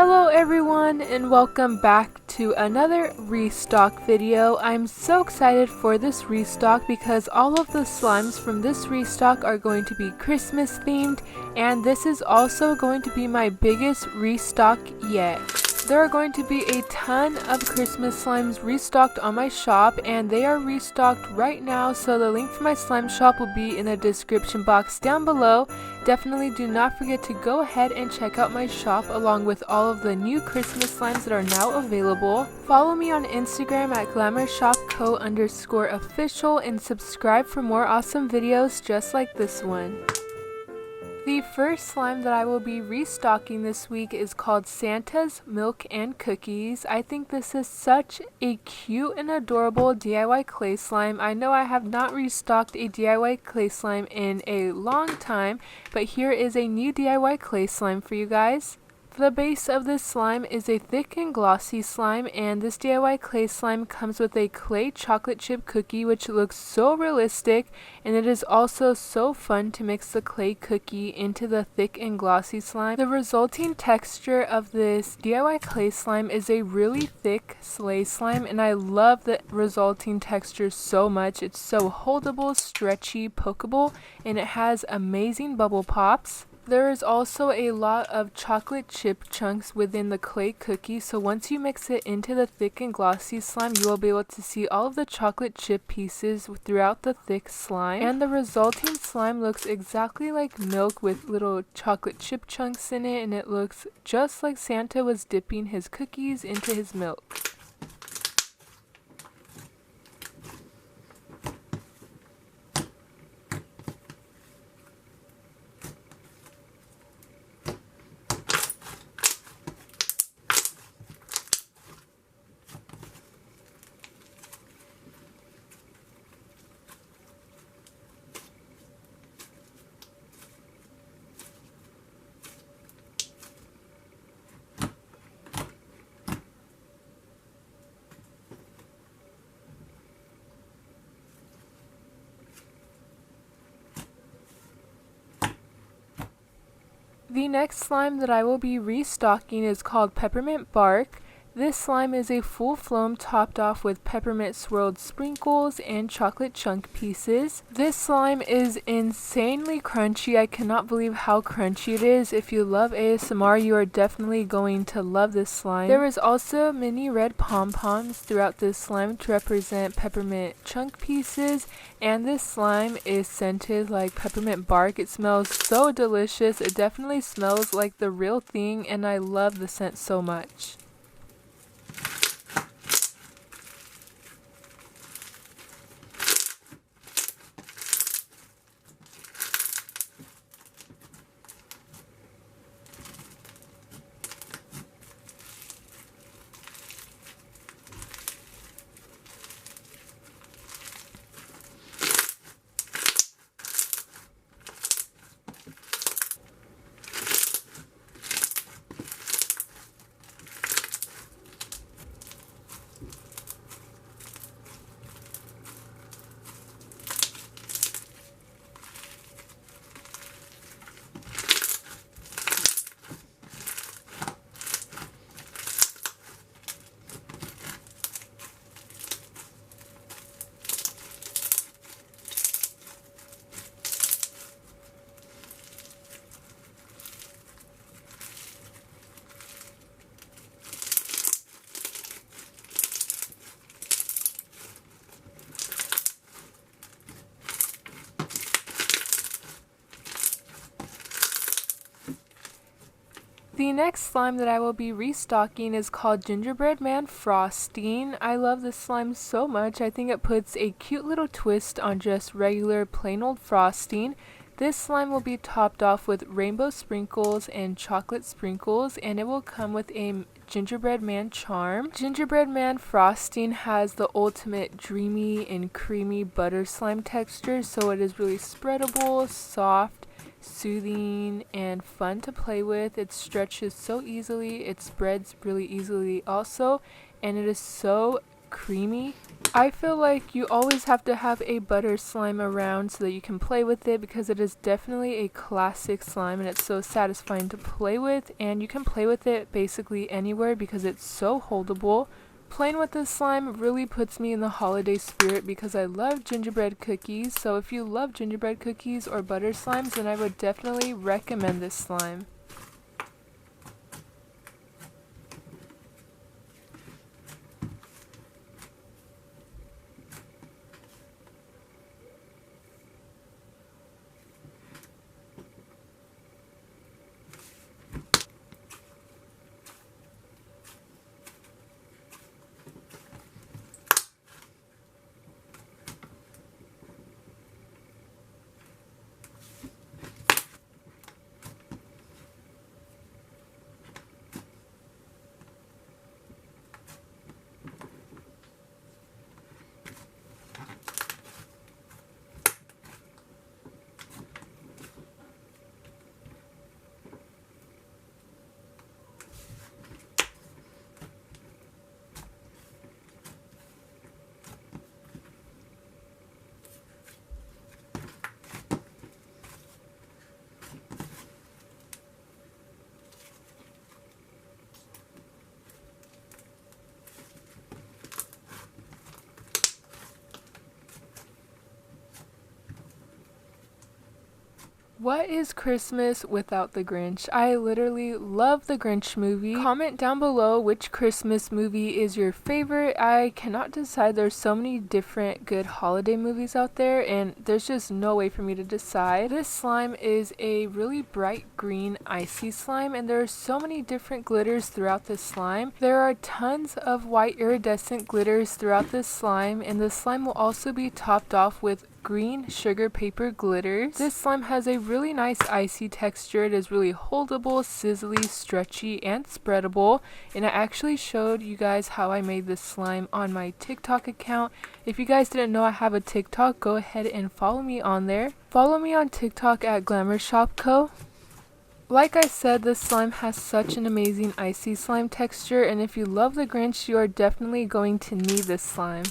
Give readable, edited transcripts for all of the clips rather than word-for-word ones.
Hello everyone and welcome back to another restock video. I'm so excited for this restock because all of the slimes from this restock are going to be Christmas themed, and this is also going to be my biggest restock yet. There are going to be a ton of Christmas slimes restocked on my shop, and they are restocked right now, so the link for my slime shop will be in the description box down below. Definitely do not forget to go ahead and check out my shop along with all of the new Christmas slimes that are now available. Follow me on Instagram at glamourshopco_official and subscribe for more awesome videos just like this one. The first slime that I will be restocking this week is called Santa's Milk and Cookies. I think this is such a cute and adorable DIY clay slime. I know I have not restocked a DIY clay slime in a long time, but here is a new DIY clay slime for you guys. The base of this slime is a thick and glossy slime, and this DIY clay slime comes with a clay chocolate chip cookie which looks so realistic, and it is also so fun to mix the clay cookie into the thick and glossy slime. The resulting texture of this DIY clay slime is a really thick slay slime, and I love the resulting texture so much. It's so holdable, stretchy, pokeable, and it has amazing bubble pops. There is also a lot of chocolate chip chunks within the clay cookie, so once you mix it into the thick and glossy slime, you will be able to see all of the chocolate chip pieces throughout the thick slime. And the resulting slime looks exactly like milk with little chocolate chip chunks in it, and it looks just like Santa was dipping his cookies into his milk. The next slime that I will be restocking is called Peppermint Bark. This slime is a full foam topped off with peppermint swirled sprinkles and chocolate chunk pieces. This slime is insanely crunchy. I cannot believe how crunchy it is. If you love ASMR, you are definitely going to love this slime. There is also mini red pom-poms throughout this slime to represent peppermint chunk pieces, and this slime is scented like peppermint bark. It smells so delicious. It definitely smells like the real thing, and I love the scent so much. The next slime that I will be restocking is called Gingerbread Man Frosting. I love this slime so much. I think it puts a cute little twist on just regular plain old frosting. This slime will be topped off with rainbow sprinkles and chocolate sprinkles, and it will come with a gingerbread man charm. Gingerbread Man Frosting has the ultimate dreamy and creamy butter slime texture, so it is really spreadable, soft, soothing, and fun to play with. It stretches so easily, it spreads really easily also, and it is so creamy. I feel like you always have to have a butter slime around so that you can play with it, because it is definitely a classic slime and it's so satisfying to play with, and you can play with it basically anywhere because it's so holdable. Playing with this slime really puts me in the holiday spirit because I love gingerbread cookies, so if you love gingerbread cookies or butter slimes, then I would definitely recommend this slime. What is Christmas without the Grinch? I literally love the Grinch movie. Comment down below which Christmas movie is your favorite. I cannot decide. There's so many different good holiday movies out there and there's just no way for me to decide. This slime is a really bright green icy slime and there are so many different glitters throughout this slime. There are tons of white iridescent glitters throughout this slime, and the slime will also be topped off with green sugar paper glitters. This slime has a really nice icy texture. It is really holdable, sizzly, stretchy, and spreadable. And I actually showed you guys how I made this slime on my TikTok account. If you guys didn't know I have a TikTok, go ahead and follow me on there. Follow me on TikTok at Glamour Shop Co. Like I said, this slime has such an amazing icy slime texture, and if you love the Grinch, you are definitely going to need this slime.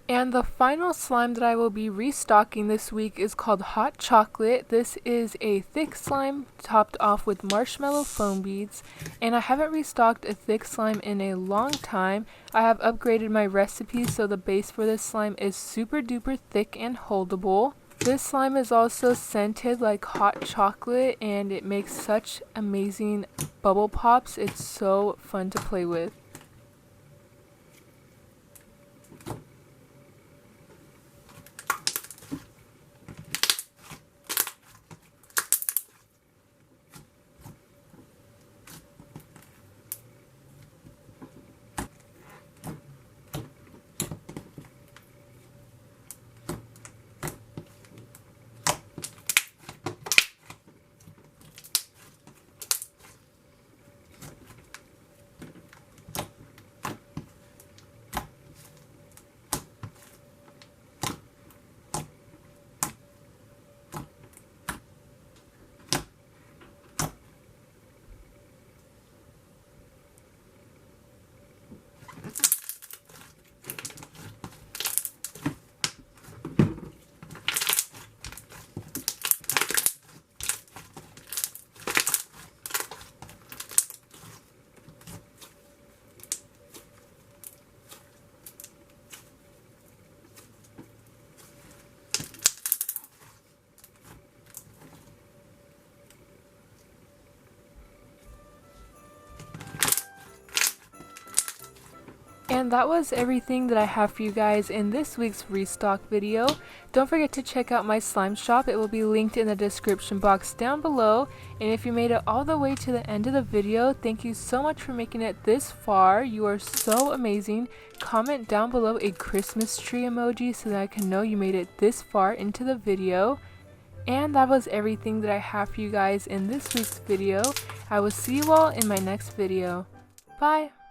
And the final slime that I will be restocking this week is called Hot Chocolate. This is a thick slime topped off with marshmallow foam beads, and I haven't restocked a thick slime in a long time. I have upgraded my recipe so the base for this slime is super duper thick and holdable. This slime is also scented like hot chocolate and it makes such amazing bubble pops. It's so fun to play with. And that was everything that I have for you guys in this week's restock video. Don't forget to check out my slime shop. It will be linked in the description box down below. And if you made it all the way to the end of the video, thank you so much for making it this far. You are so amazing. Comment down below a Christmas tree emoji so that I can know you made it this far into the video. And that was everything that I have for you guys in this week's video. I will see you all in my next video. Bye!